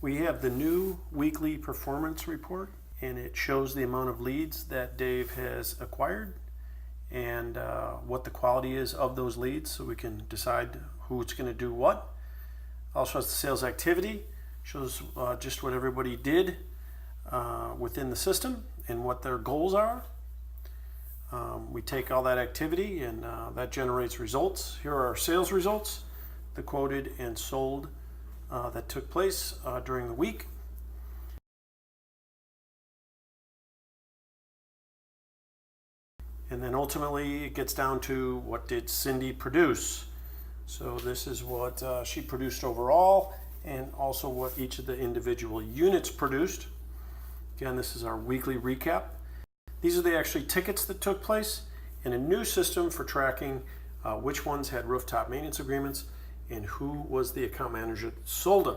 We have the new weekly performance report, and it shows the amount of leads that Dave has acquired and what the quality is of those leads, so we can decide who's going to do what. Also has the sales activity, shows just what everybody did within the system and what their goals are. We take all that activity and that generates results. Here are our sales results, the quoted and sold that took place during the week. And then ultimately it gets down to what did Cindy produce. So this is what she produced overall, and also what each of the individual units produced. Again, this is our weekly recap. These are the actually tickets that took place, and a new system for tracking which ones had rooftop maintenance agreements and who was the account manager that sold them.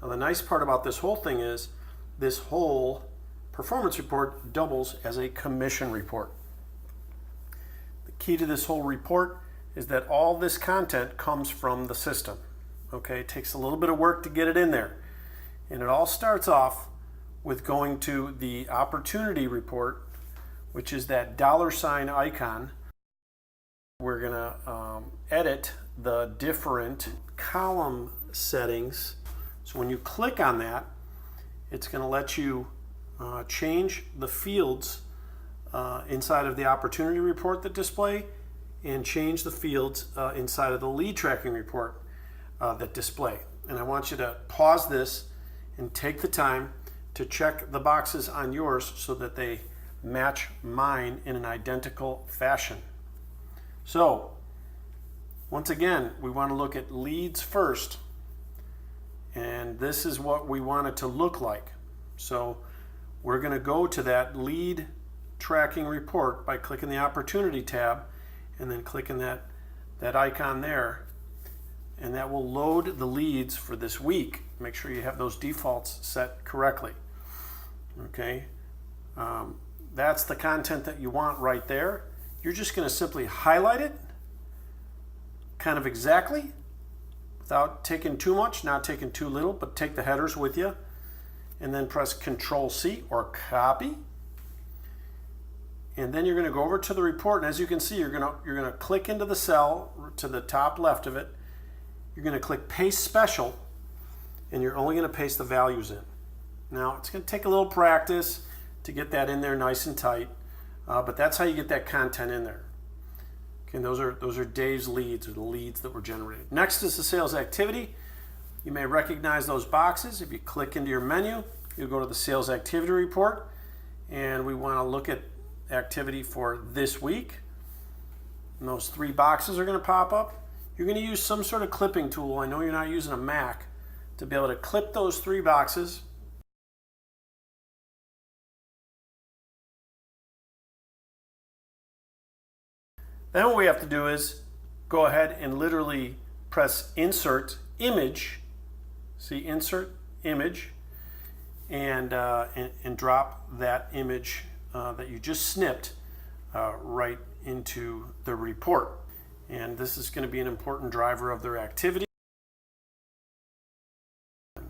Now the nice part about this whole thing is this whole performance report doubles as a commission report. The key to this whole report is that all this content comes from the system. Okay, it takes a little bit of work to get it in there. And it all starts off with going to the opportunity report, which is that $ icon. We're gonna edit the different column settings. So when you click on that, it's gonna let you change the fields inside of the opportunity report that display, and change the fields inside of the lead tracking report that display. And I want you to pause this and take the time to check the boxes on yours so that they match mine in an identical fashion. So once again, we want to look at leads first, and this is what we want it to look like. So we're going to go to that lead tracking report by clicking the opportunity tab and then clicking that icon there, and that will load the leads for this week. Make sure you have those defaults set correctly. Okay, that's the content that you want right there. You're just going to simply highlight it kind of exactly without taking too much, not taking too little, but take the headers with you, and then press Control-C or copy. And then you're going to go over to the report, and as you can see, you're going to click into the cell to the top left of it. You're going to click Paste Special, and you're only going to paste the values in. Now, it's going to take a little practice to get that in there nice and tight, but that's how you get that content in there. Okay, and those are Dave's leads, or the leads that were generated. Next is the sales activity. You may recognize those boxes. If you click into your menu, you'll go to the sales activity report, and we want to look at activity for this week. And those three boxes are going to pop up. You're going to use some sort of clipping tool. I know you're not using a Mac to be able to clip those three boxes. Then what we have to do is go ahead and literally press Insert Image. See, Insert Image, and drop that image that you just snipped right into the report. And this is going to be an important driver of their activity. The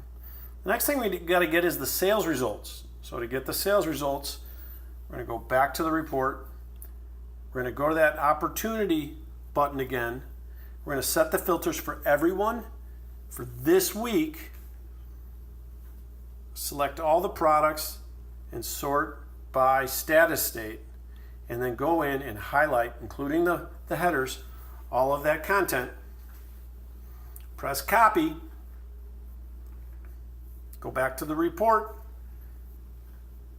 next thing we got to get is the sales results. So to get the sales results, we're going to go back to the report. We're going to go to that opportunity button again. We're going to set the filters for everyone for this week. Select all the products and sort by status state, and then go in and highlight, including the headers, all of that content. Press copy, go back to the report,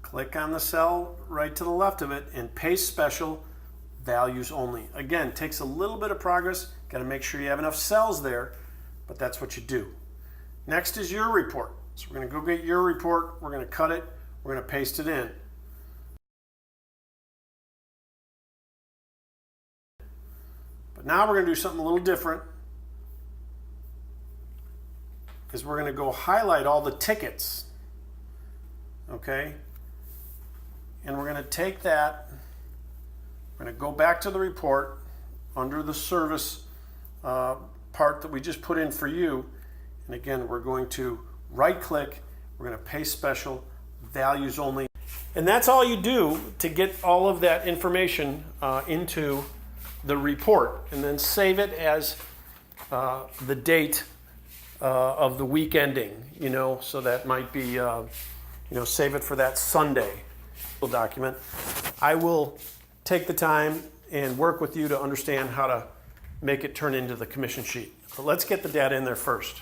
click on the cell right to the left of it, and paste special, values only. Again, takes a little bit of progress, got to make sure you have enough cells there, but that's what you do. Next is your report. So we're going to go get your report, we're going to cut it, we're going to paste it in. But now we're going to do something a little different, is we're going to go highlight all the tickets. Okay? And we're going to take that, we're going to go back to the report under the service part that we just put in for you. And again, we're going to right click, we're going to paste special, values only. And that's all you do to get all of that information into the report, and then save it as the date of the week ending, so that might be, save it for that Sunday document. I will take the time and work with you to understand how to make it turn into the commission sheet. But let's get the data in there first.